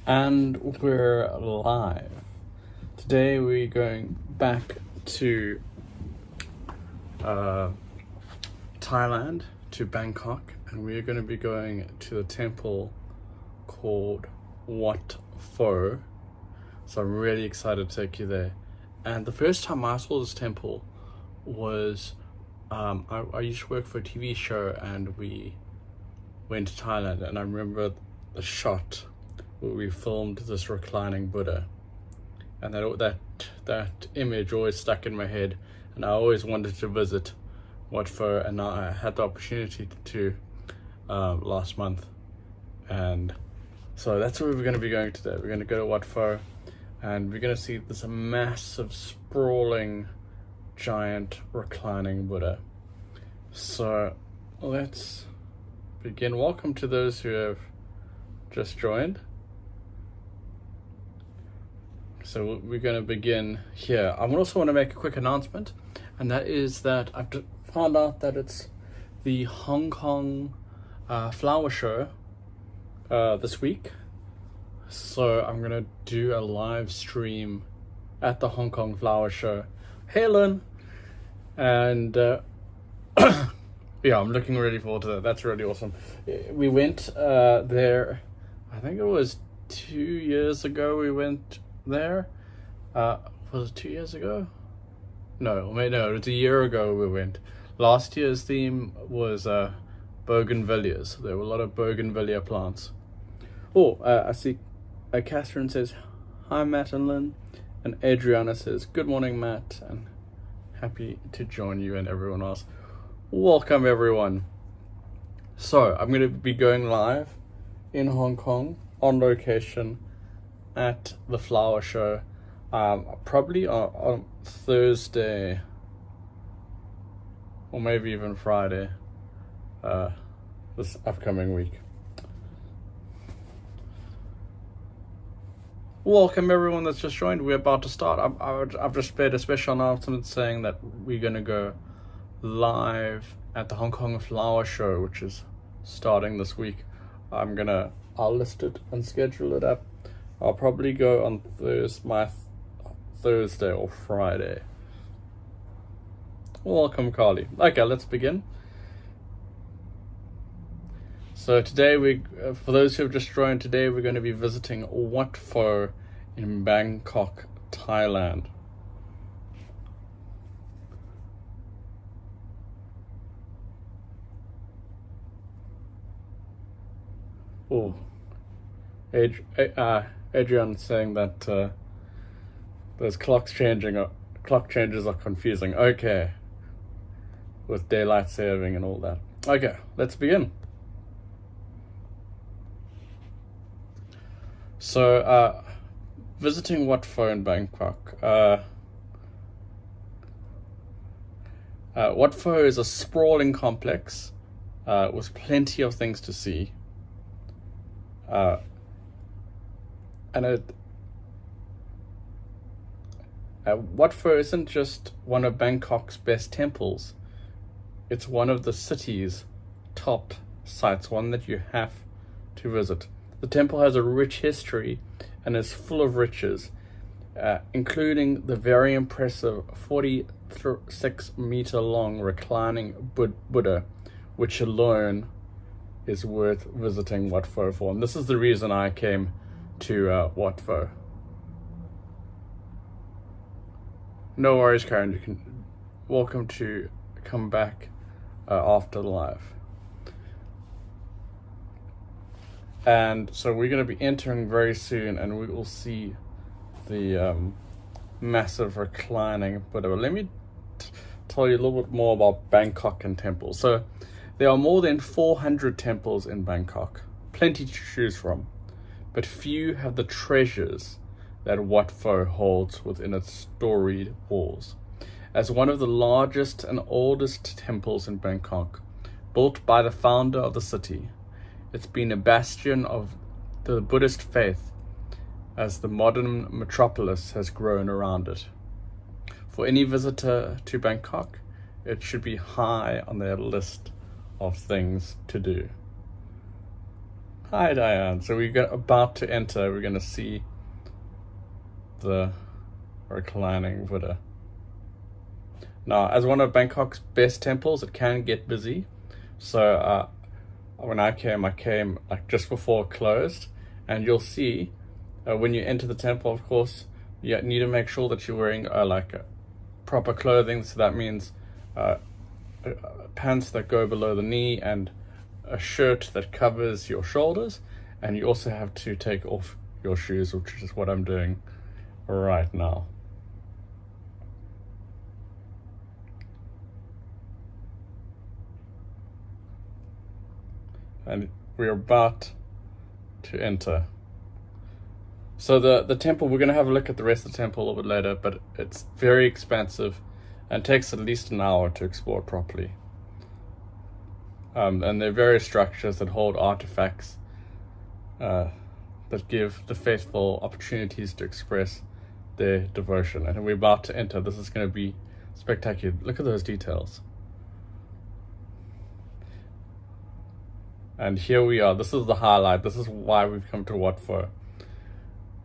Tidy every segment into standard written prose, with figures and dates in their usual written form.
And we're live. Today we're going back to Thailand, to Bangkok, and we're going to be going to a temple called Wat Pho. So I'm really excited to take you there. And the first time I saw this temple was, I used to work for a TV show and we went to Thailand, and I remember the shot where we filmed this reclining Buddha, and that image always stuck in my head, and I always wanted to visit Wat Pho, and I had the opportunity to last month, and so that's where we're going to be going today. We're going to go to Wat Pho, and we're going to see this massive, sprawling, giant reclining Buddha. So let's begin. Welcome to those who have just joined. So we're going to begin here. I also want to make a quick announcement, and that is that I've found out that it's the Hong Kong flower show this week. So I'm going to do a live stream at the Hong Kong flower show. Hey, Lynn! And yeah, I'm looking really forward to that. That's really awesome. We went there, I think it was 2 years ago we went there. Was it 2 years ago? No, it was a year ago we went. Last year's theme was bougainvilleas. There were a lot of bougainvillea plants. Oh, I see Catherine says, hi Matt and Lynn. And Adriana says, good morning Matt, and happy to join you and everyone else. Welcome everyone. So I'm going to be going live in Hong Kong on location at the flower show, probably on Thursday or maybe even Friday this upcoming week. Welcome everyone that's just joined. We're about to start. I've just made a special announcement saying that we're going to go live at the Hong Kong flower show, which is starting this week. I'll list it and schedule it up. I'll probably go on Thursday or Friday. Welcome, Carly. Okay, let's begin. So today, for those who have just joined, today we're going to be visiting Wat Pho in Bangkok, Thailand. Oh, Adrian saying that those clock changes are confusing. Okay, with daylight saving and all that. Okay, let's begin. So, visiting Wat Pho in Bangkok. Wat Pho is a sprawling complex with plenty of things to see. Wat Pho isn't just one of Bangkok's best temples. It's one of the city's top sites, one that you have to visit. The temple has a rich history and is full of riches, including the very impressive 46-meter long reclining Buddha, which alone is worth visiting Wat Pho for. And this is the reason I came to Wat Pho. No worries, Karen. You can welcome to come back after the live. And so we're going to be entering very soon, and we will see the massive reclining Buddha. Let me tell you a little bit more about Bangkok and temples. So there are more than 400 temples in Bangkok, plenty to choose from, but few have the treasures that Wat Pho holds within its storied walls. As one of the largest and oldest temples in Bangkok, built by the founder of the city, it's been a bastion of the Buddhist faith as the modern metropolis has grown around it. For any visitor to Bangkok, it should be high on their list of things to do. Hi, Diane. So we're about to enter. We're going to see the Reclining Buddha. Now, as one of Bangkok's best temples, it can get busy. So when I came like just before it closed, and you'll see when you enter the temple, of course, you need to make sure that you're wearing proper clothing. So that means pants that go below the knee and a shirt that covers your shoulders, and you also have to take off your shoes, which is what I'm doing right now. And we're about to enter. So the temple, we're going to have a look at the rest of the temple a little bit later, but it's very expansive and takes at least an hour to explore it properly. And there are various structures that hold artifacts that give the faithful opportunities to express their devotion. And we're about to enter. This is going to be spectacular. Look at those details. And here we are. This is the highlight. This is why we've come to Wat Pho.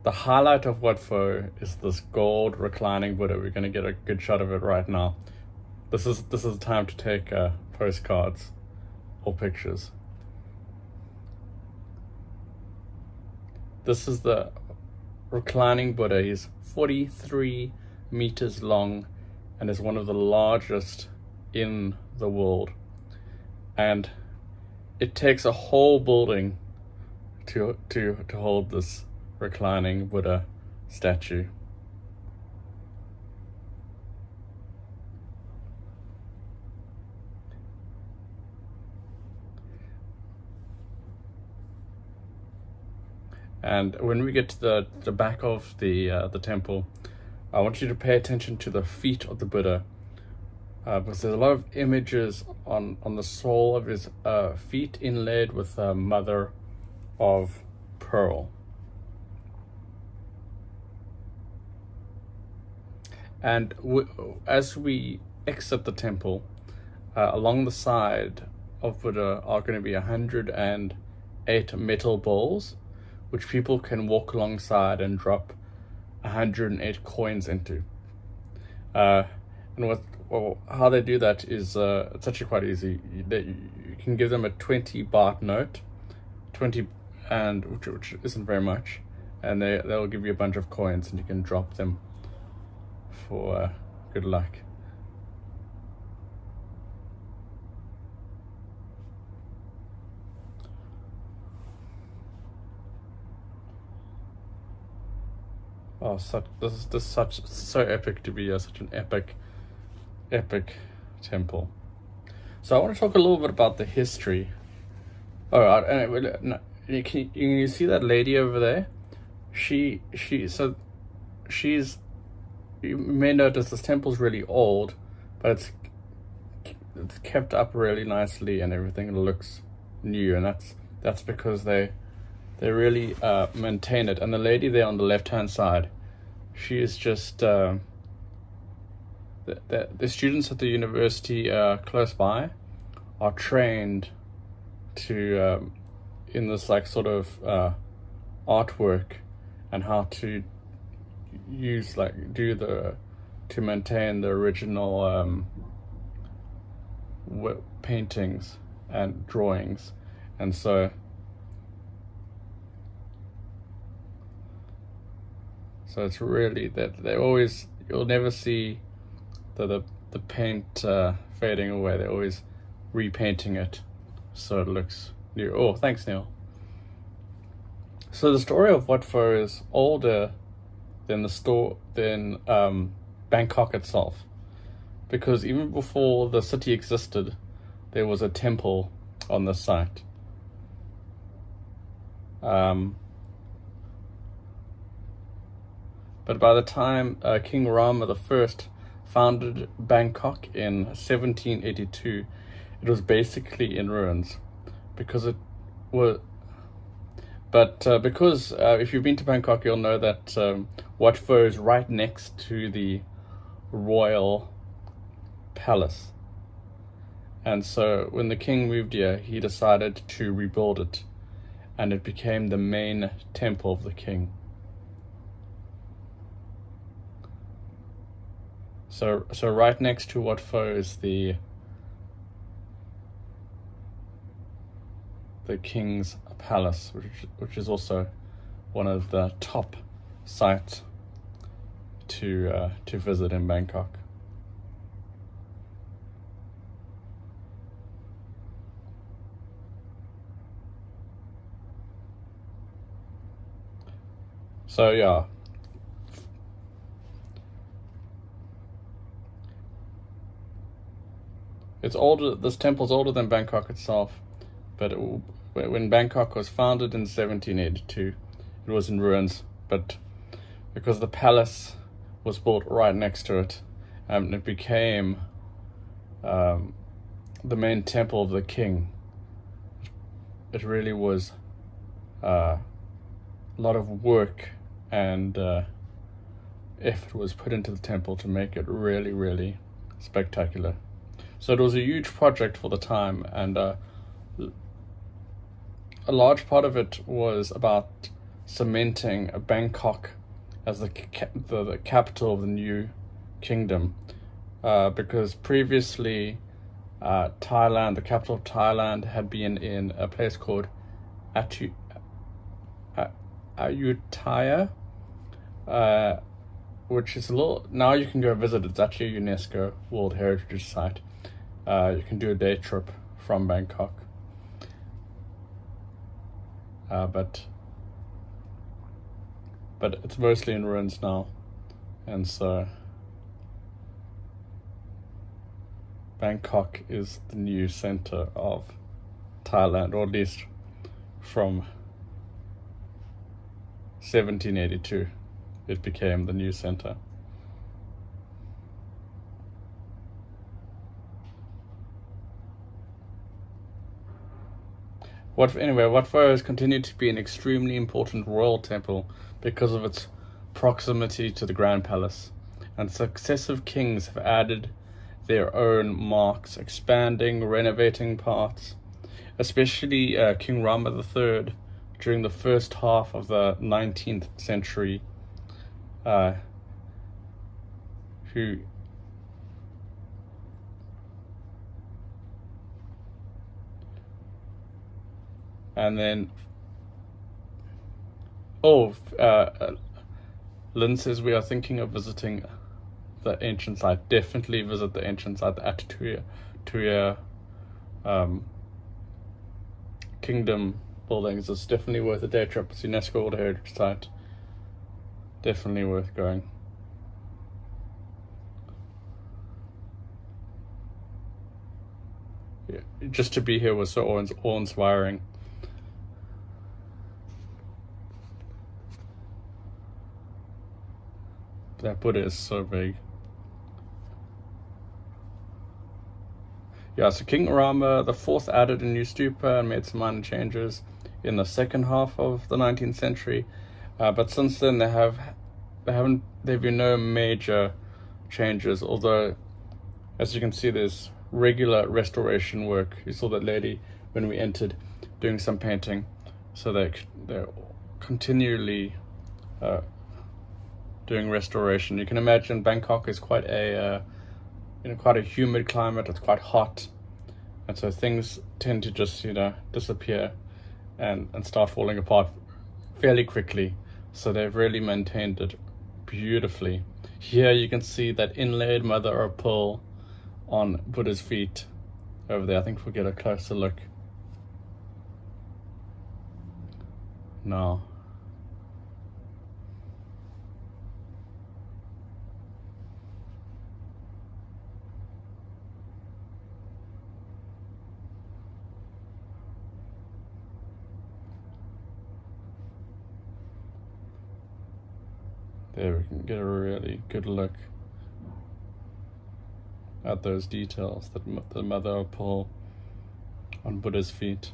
The highlight of Wat Pho is this gold reclining Buddha. We're going to get a good shot of it right now. This is the time to take postcards or pictures. This is the reclining Buddha. He's 43 meters long and is one of the largest in the world. And it takes a whole building to hold this reclining Buddha statue. And when we get to the back of the temple, I want you to pay attention to the feet of the Buddha, because there's a lot of images on the sole of his feet inlaid with mother of pearl. And as we exit the temple, along the side of Buddha are going to be 108 metal bowls, which people can walk alongside and drop 108 coins into. And how they do that is it's actually quite easy. You can give them a 20 baht note, 20, and which isn't very much, and they'll give you a bunch of coins, and you can drop them for good luck. Oh, this is so epic to be such an epic temple. So I want to talk a little bit about the history. All right, anyway, can you see that lady over there? She's. You may notice this temple's really old, but it's kept up really nicely and everything looks new, and that's because they really maintain it. And the lady there on the left-hand side, she is just the students at the university close by are trained to in this like sort of artwork and how to use to maintain the original paintings and drawings. And so it's really that you'll never see the paint fading away. They're always repainting it so it looks new. Oh, thanks, Neil. So the story of Wat Pho is older than Bangkok itself, because even before the city existed, there was a temple on the site. But by the time King Rama I founded Bangkok in 1782, it was basically in ruins, because it was. But because if you've been to Bangkok, you'll know that Wat Pho is right next to the royal palace. And so when the king moved here, he decided to rebuild it. and it became the main temple of the king. So right next to Wat Pho is the king's palace, which is also one of the top sites to visit in Bangkok. So yeah, it's older. This temple's older than Bangkok itself, but when Bangkok was founded in 1782, it was in ruins. But because the palace was built right next to it, it became the main temple of the king. It really was a lot of work and effort was put into the temple to make it really, really spectacular. So it was a huge project for the time, and a large part of it was about cementing Bangkok as the capital of the new kingdom, because previously Thailand, the capital of Thailand, had been in a place called Ayutthaya, which is now you can go visit. It's actually a UNESCO World Heritage Site. You can do a day trip from Bangkok, but it's mostly in ruins now, and so Bangkok is the new center of Thailand, or at least from 1782 it became the new center. Wat Pho has continued to be an extremely important royal temple because of its proximity to the Grand Palace, and successive kings have added their own marks, expanding, renovating parts, especially King Rama III during the first half of the 19th century, who and then Lynn says we are thinking of visiting the ancient site. Definitely visit the ancient site, the Ayutthaya Kingdom buildings. It's definitely worth a day trip. It's UNESCO World Heritage Site. Definitely worth going. Yeah, just to be here was so awe-inspiring. That Buddha is so big. Yeah, so King Rama IV added a new stupa and made some minor changes in the second half of the 19th century, but since then there have been no major changes. Although, as you can see, there's regular restoration work. You saw that lady when we entered doing some painting, so they're continually doing restoration. You can imagine Bangkok is quite a humid climate. It's quite hot, and so things tend to just disappear and start falling apart fairly quickly. So they've really maintained it beautifully. Here you can see that inlaid mother of pearl on Buddha's feet over there. I think we'll get a closer look now. There we can get a really good look at those details, the mother of pearl on Buddha's feet.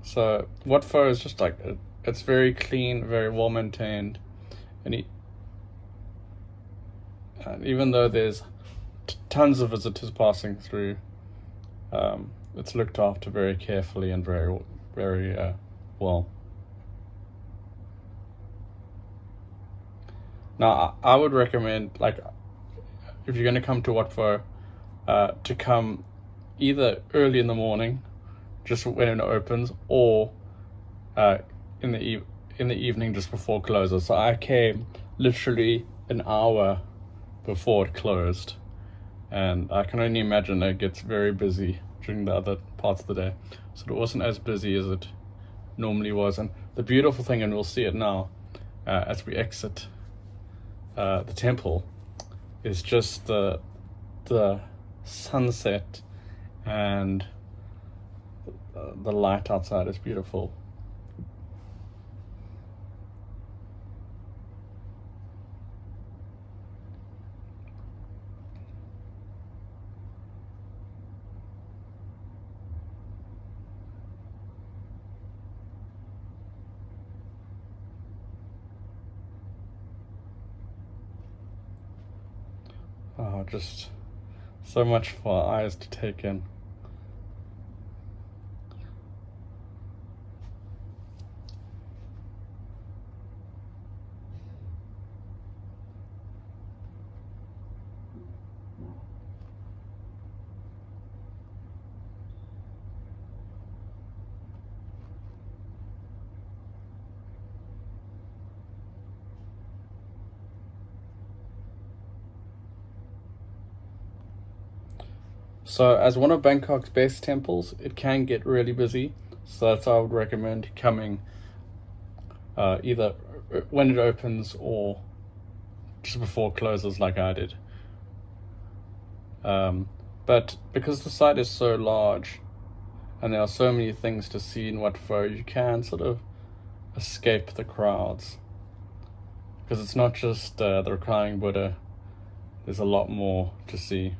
So Wat Pho is just like, it's very clean, very well maintained, and even though there's tons of visitors passing through. It's looked after very carefully and very, very well. Now, I would recommend, like, if you're going to come to Wat Pho, to come either early in the morning, just when it opens, or in the evening just before it closes. So I came literally an hour before it closed, and I can only imagine it gets very busy during the other parts of the day. So it wasn't as busy as it normally was. And the beautiful thing, and we'll see it now as we exit the temple, is just the sunset, and the light outside is beautiful. Oh, just so much for our eyes to take in. So as one of Bangkok's best temples, it can get really busy. So that's why I would recommend coming either when it opens or just before it closes, like I did. But because the site is so large and there are so many things to see in Wat Pho, you can sort of escape the crowds. Because it's not just the Reclining Buddha, there's a lot more to see.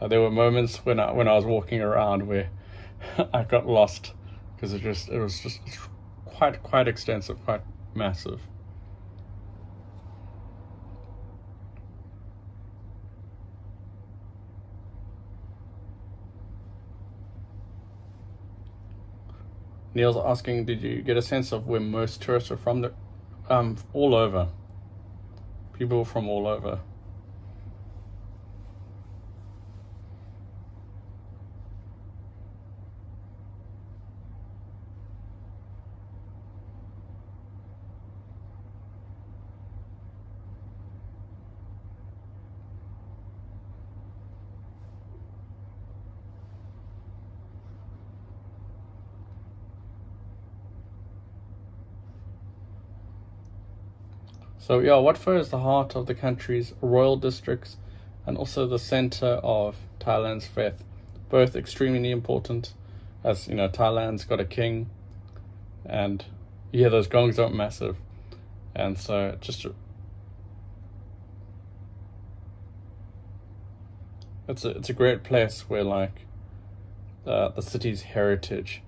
There were moments when I was walking around where I got lost, because it was just quite extensive, quite massive. Neil's asking, did you get a sense of where most tourists are from? All over. People from all over. So yeah, Wat Pho is the heart of the country's royal districts and also the center of Thailand's faith. Both extremely important, as you know, Thailand's got a king, and yeah, those gongs aren't massive, and so it's a great place where, like, the city's heritage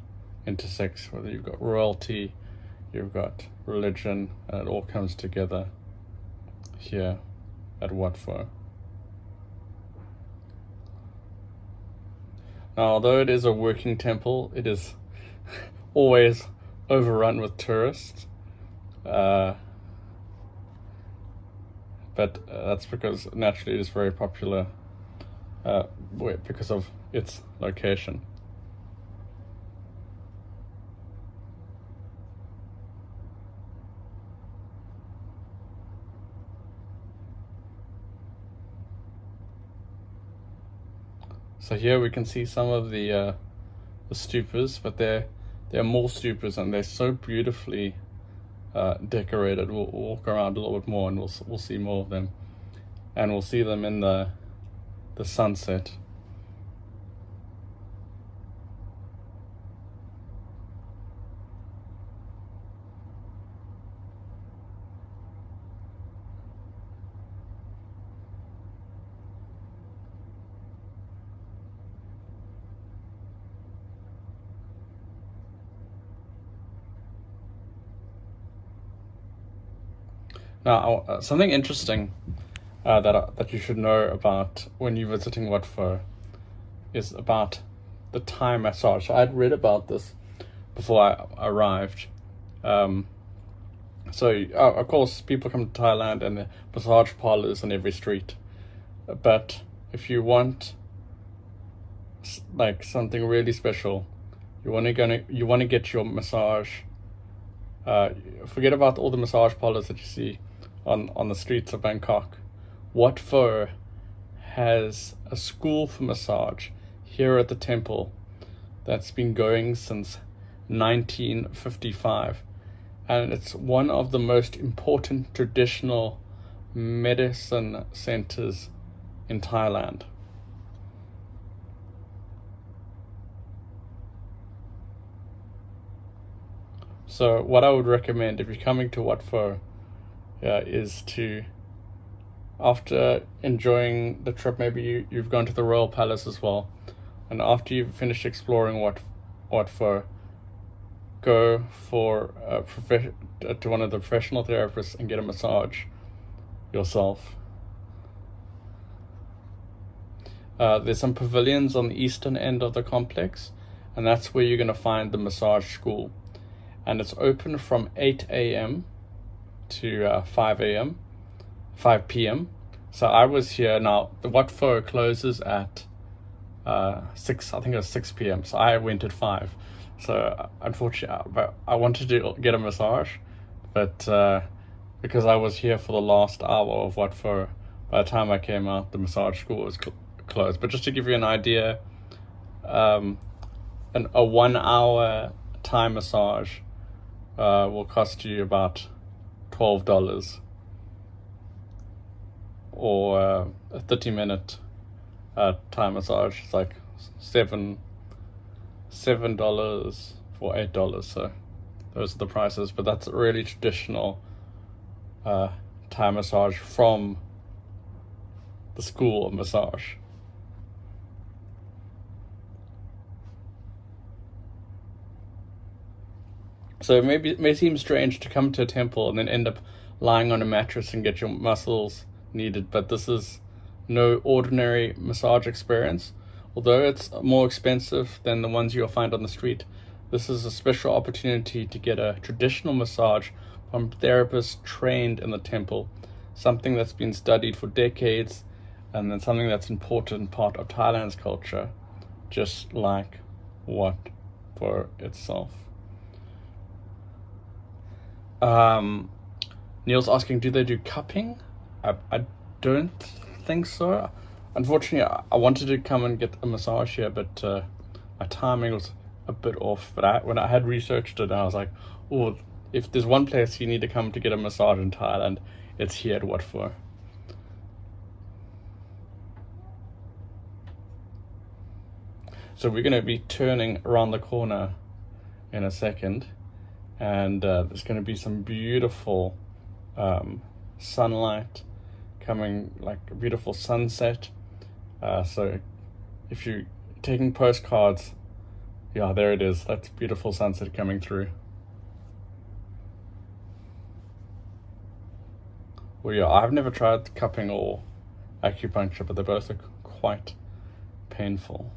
intersects, whether you've got royalty, you've got religion, and it all comes together here at Wat Pho. Now, although it is a working temple, it is always overrun with tourists. But that's because naturally it is very popular because of its location. So here we can see some of the stupas, but there are more stupas, and they're so beautifully decorated. We'll walk around a little bit more, and we'll see more of them, and we'll see them in the sunset. Now, something interesting that you should know about when you're visiting Wat Pho is about the Thai massage. So I'd read about this before I arrived. Of course, people come to Thailand and the massage parlors on every street. But if you want like something really special, you want to get your massage. Forget about all the massage parlors that you see on the streets of Bangkok. Wat Pho has a school for massage here at the temple that's been going since 1955, and it's one of the most important traditional medicine centers in Thailand. So what I would recommend if you're coming to Wat Pho is to, after enjoying the trip, maybe you've gone to the Royal Palace as well, and after you've finished exploring Wat Pho, go to one of the professional therapists and get a massage yourself. There's some pavilions on the eastern end of the complex, and that's where you're going to find the massage school. And it's open from 8 a.m. to 5 p.m. So I was here. Now, the Wat Pho closes at 6, I think it was 6 p.m. So I went at 5. So unfortunately, I wanted to get a massage, but because I was here for the last hour of Wat Pho, by the time I came out, the massage school was closed. But just to give you an idea, a 1 hour Thai massage will cost you about $12, or a 30-minute Thai massage is like $7 for $8. So those are the prices, but that's a really traditional Thai massage from the school of massage. So it may seem strange to come to a temple and then end up lying on a mattress and get your muscles needed, but this is no ordinary massage experience. Although it's more expensive than the ones you'll find on the street, this is a special opportunity to get a traditional massage from therapists trained in the temple, something that's been studied for decades, and then something that's an important part of Thailand's culture, just like Wat Pho itself. Neil's asking, do they do cupping? I don't think so. Unfortunately, I wanted to come and get a massage here, but my timing was a bit off. But when I had researched it, I was like, oh, if there's one place you need to come to get a massage in Thailand, it's here at Wat Pho. So we're going to be turning around the corner in a second, and there's going to be some beautiful sunlight coming, like a beautiful sunset. So if you're taking postcards, yeah, there it is. That's beautiful sunset coming through. Well, yeah, I've never tried cupping or acupuncture, but they both are quite painful.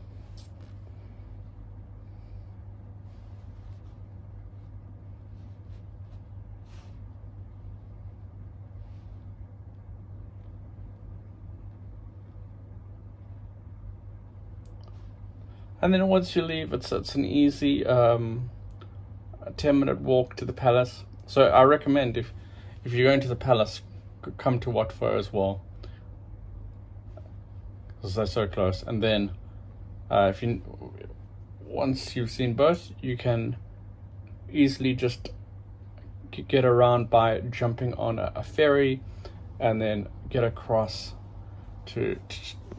And then once you leave, it's an easy 10-minute walk to the palace. So I recommend if you're going to the palace, come to Wat Pho as well, because they're so close. And then once you've seen both, you can easily just get around by jumping on a ferry, and then get across to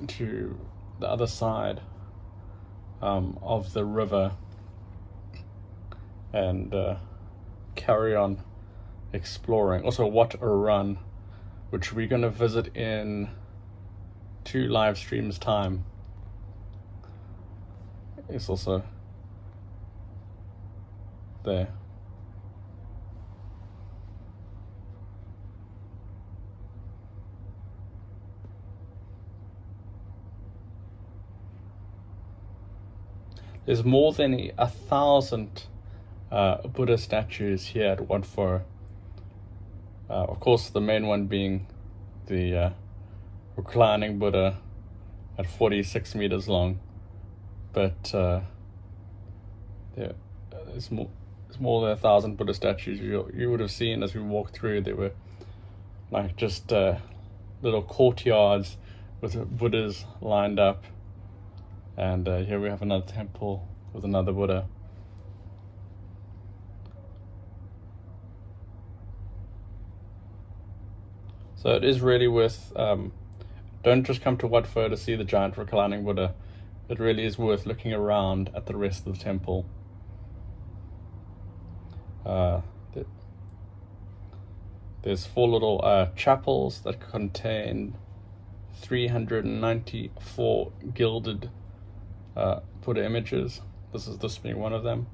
the other side of the river, and carry on exploring. Also, Wat Run, which we're going to visit in 2 live streams time, is also there. There's more than 1,000 Buddha statues here at Wat Pho. Of course, the main one being the Reclining Buddha at 46 meters long. But there's more than 1,000 Buddha statues. You would have seen as we walked through, there were like just little courtyards with Buddhas lined up. And here we have another temple with another Buddha. So it is really worth, don't just come to Wat Pho to see the giant reclining Buddha. It really is worth looking around at the rest of the temple. There's 4 little chapels that contain 394 gilded Buddha images. This being one of them.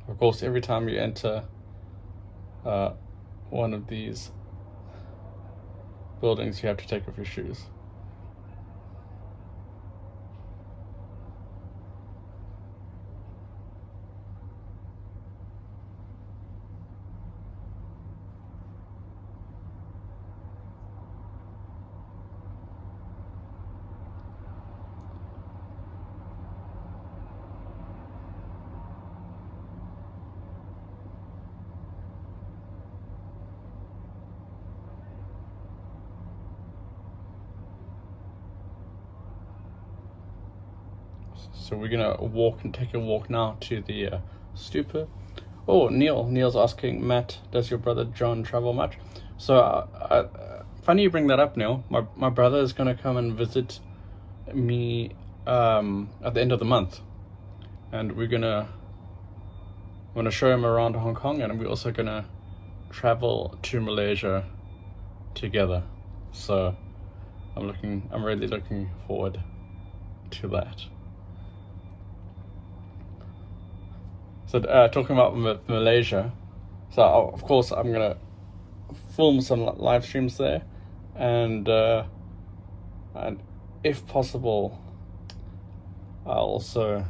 Of course, every time you enter one of these buildings, you have to take off your shoes. So we're gonna take a walk now to the stupa. Oh, Neil's asking, Matt, does your brother John travel much? So funny you bring that up, Neil. My brother is gonna come and visit me at the end of the month, and I'm gonna show him around Hong Kong, and we're also gonna travel to Malaysia together. So I'm really looking forward to that. So talking about Malaysia, so of course I'm gonna film some live streams there, and if possible, I'll also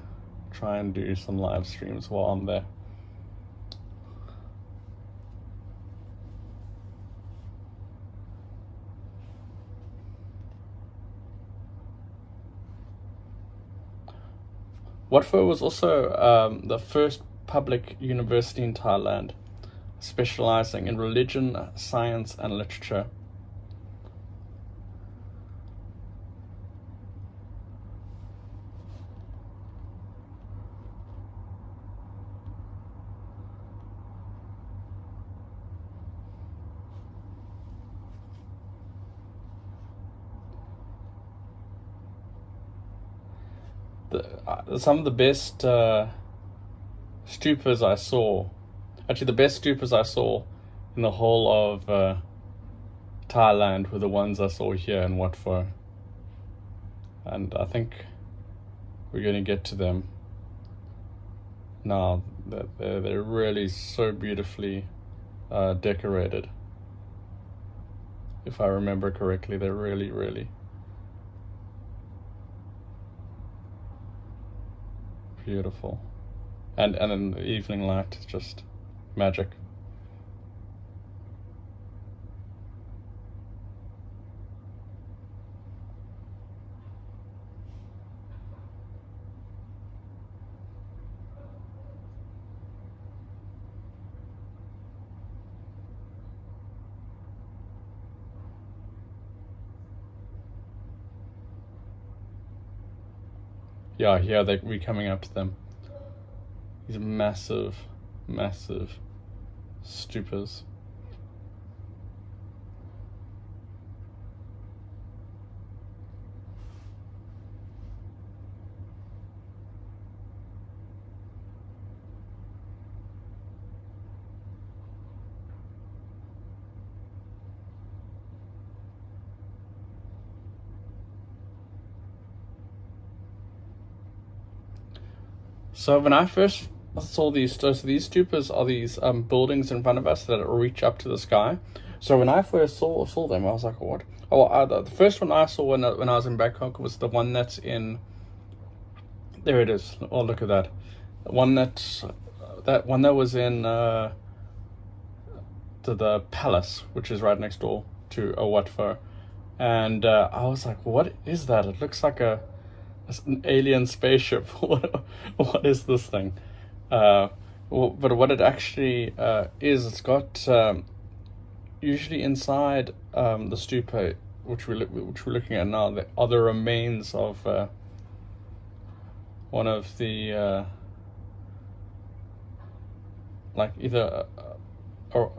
try and do some live streams while I'm there. Wat Pho was also the first public university in Thailand, specializing in religion, science, and literature. Some of the best stupas I saw, actually the best stupas I saw in the whole of Thailand were the ones I saw here in Wat Pho, and I think we're going to get to them now. They're really so beautifully decorated. If I remember correctly, they're really beautiful, and then the evening light is just magic. Yeah, here we're coming up to them. These massive stupas. So when I first saw these. So these stupas are these buildings in front of us that reach up to the sky. So when I first saw them, I was like, "What?" Oh, the first one I saw when I was in Bangkok was the one that's in. There it is. Oh, look at that. The one that one that was in the palace, which is right next door to Wat Pho, and I was like, "What is that? It looks like an alien spaceship. What is this thing?" But what it actually is, it's got usually inside the stupa, which we're looking at now, are the remains of one of the like either or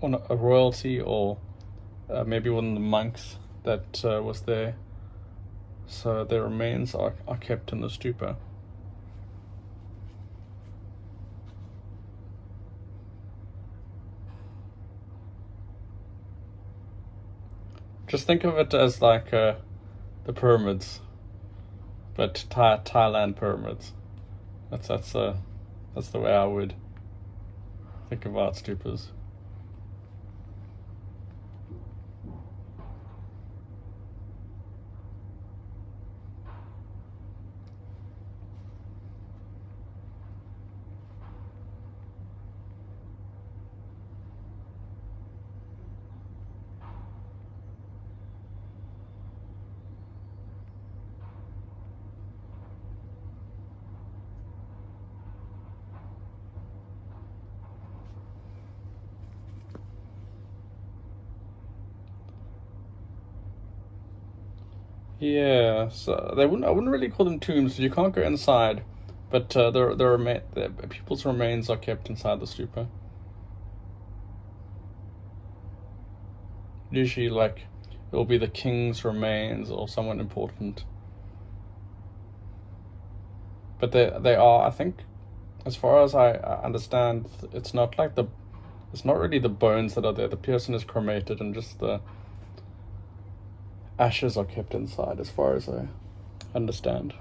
a royalty or maybe one of the monks that was there. So their remains are kept in the stupa. Just think of it as like the pyramids, but Thailand pyramids. That's the way I would think about stupas. Yeah, so I wouldn't really call them tombs. You can't go inside, but the people's remains are kept inside the stupa. Usually, like it'll be the king's remains or someone important. But they are, I think, as far as I understand, it's not really the bones that are there. The person is cremated and just the ashes are kept inside, as far as I understand.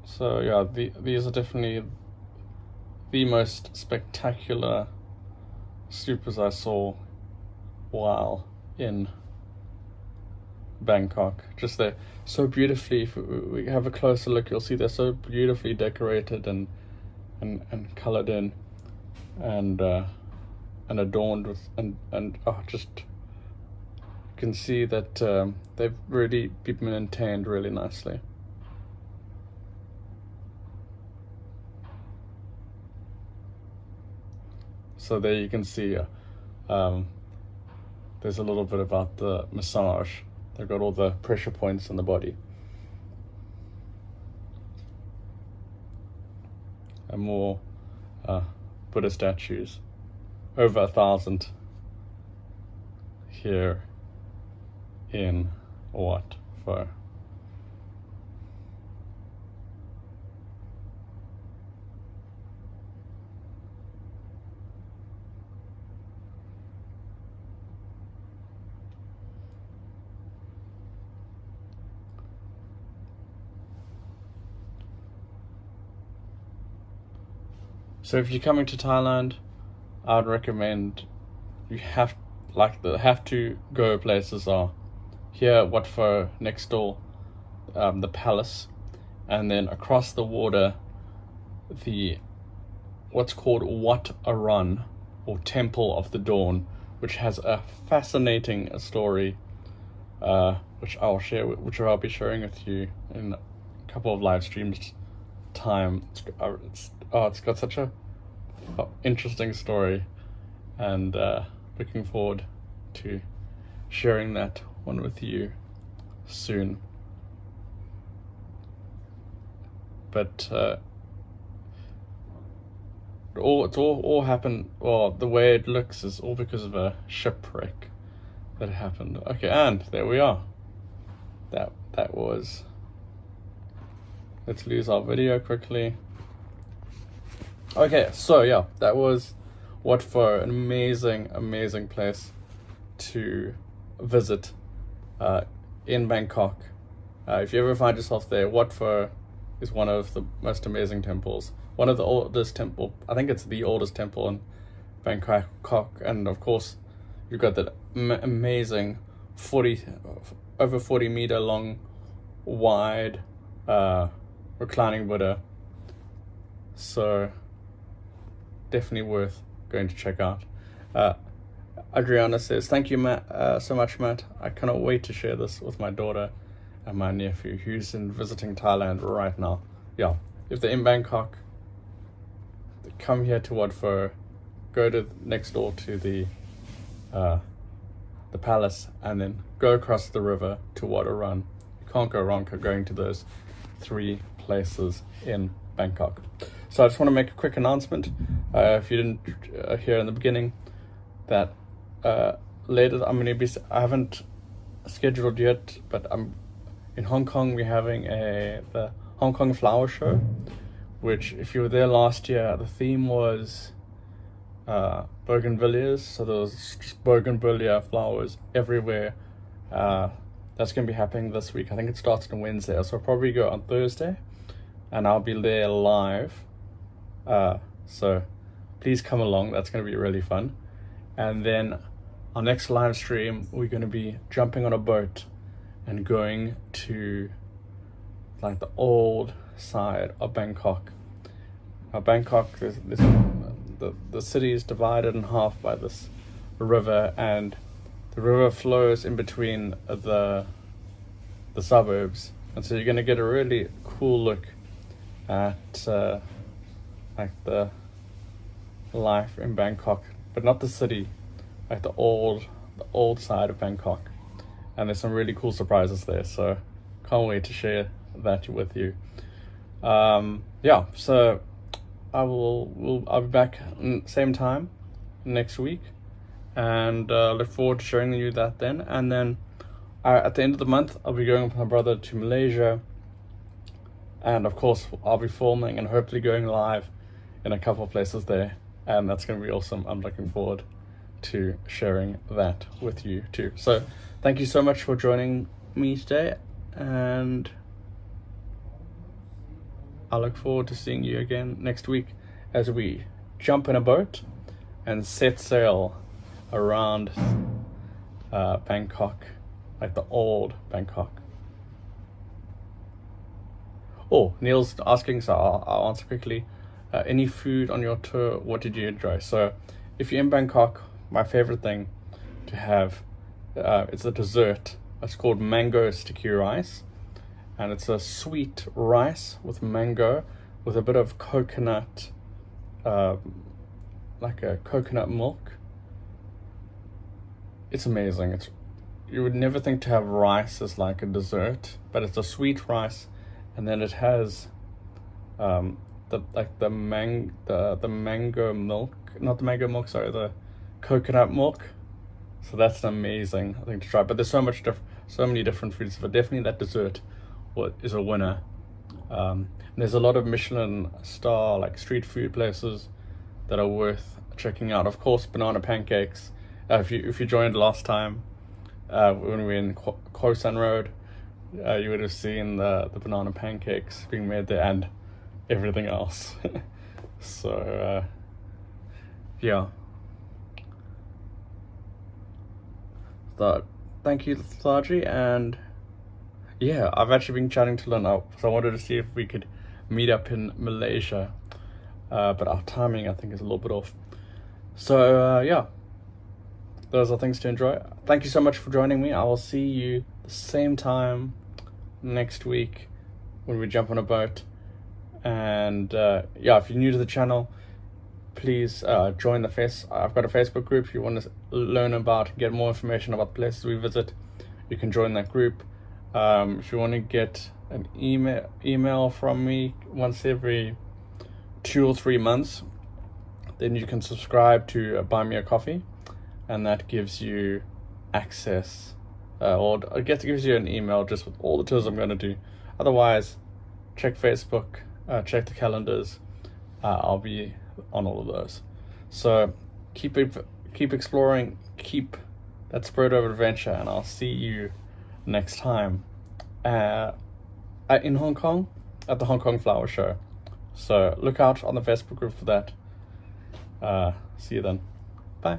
So yeah, these are definitely the most spectacular stupas I saw while in Bangkok. Just they're so beautifully, if we have a closer look, you'll see they're so beautifully decorated and colored in and adorned with and just you can see that they've really been maintained really nicely. So there you can see there's a little bit about the massage. They've got all the pressure points in the body. And more Buddha statues. Over 1,000 here in Wat Pho. So if you're coming to Thailand, I would recommend you have to go places are here Wat Pho, next door, the palace, and then across the water, what's called Wat Arun, or Temple of the Dawn, which has a fascinating story, which I'll be sharing with you in a couple of live streams time. It's got such a interesting story, and looking forward to sharing that one with you soon. But it's all happened. Well, the way it looks is all because of a shipwreck that happened. Okay, and there we are. That was. Let's lose our video quickly. Okay, so yeah, that was Wat Pho, an amazing place to visit in Bangkok. If you ever find yourself there, Wat Pho is one of the most amazing temples. One of the oldest temple. I think it's the oldest temple in Bangkok, and of course, you've got that amazing over 40 meter long, wide reclining Buddha. So definitely worth going to check out. Adriana says, thank you, Matt, so much, Matt. I cannot wait to share this with my daughter and my nephew who's visiting Thailand right now. Yeah, if they're in Bangkok, come here to Wat Pho, go to next door to the palace, and then go across the river to Waterrun. You can't go wrong going to those 3 places in Bangkok. So I just want to make a quick announcement. If you didn't hear in the beginning, that later I haven't scheduled yet, but I'm in Hong Kong. We're having the Hong Kong Flower Show, which, if you were there last year, the theme was bougainvilleas. So there was just bougainvillea flowers everywhere. That's going to be happening this week. I think it starts on Wednesday, so I'll probably go on Thursday, and I'll be there live. So please come along. That's going to be really fun. And then our next live stream, we're going to be jumping on a boat and going to like the old side of Bangkok. Now Bangkok, the city is divided in half by this river, and the river flows in between the suburbs, and so you're going to get a really cool look at like the life in Bangkok, but not the city, like the old side of Bangkok. And there's some really cool surprises there, so can't wait to share that with you. Yeah, so I'll be back same time next week, and look forward to showing you that then. And then at the end of the month, I'll be going with my brother to Malaysia, and of course I'll be filming and hopefully going live in a couple of places there, and that's going to be awesome. I'm looking forward to sharing that with you too. So thank you so much for joining me today, and I look forward to seeing you again next week as we jump in a boat and set sail around Bangkok, like the old Bangkok. Oh, Neil's asking, so I'll answer quickly. Any food on your tour, what did you enjoy? So if you're in Bangkok, my favorite thing to have, it's a dessert. It's called mango sticky rice, and it's a sweet rice with mango with a bit of coconut, like a coconut milk. It's amazing. You would never think to have rice as like a dessert, but it's a sweet rice, and then it has the mango milk, not the mango milk, sorry, the coconut milk. So that's an amazing thing to try. But there's so many different foods, but definitely that dessert is a winner. There's a lot of Michelin star like street food places that are worth checking out. Of course, banana pancakes. If you joined last time when we were in Khao San Road, you would have seen the banana pancakes being made there and everything else. So yeah. So thank you, Thaji, and yeah, I've actually been chatting to Lynn up, so I wanted to see if we could meet up in Malaysia, but our timing I think is a little bit off. So yeah, those are things to enjoy. Thank you so much for joining me. I will see you the same time next week when we jump on a boat. And yeah, if you're new to the channel, please join the I've got a Facebook group. If you want to learn about, get more information about the places we visit, you can join that group. If you want to get an email from me once every 2 or 3 months, then you can subscribe to Buy Me a Coffee, and that gives you access, or I guess it gives you an email just with all the tours I'm going to do. Otherwise, check Facebook, check the calendars, I'll be on all of those. So keep exploring, keep that spirit of adventure, and I'll see you next time in Hong Kong at the Hong Kong Flower Show. So look out on the Facebook group for that. See you then. Bye.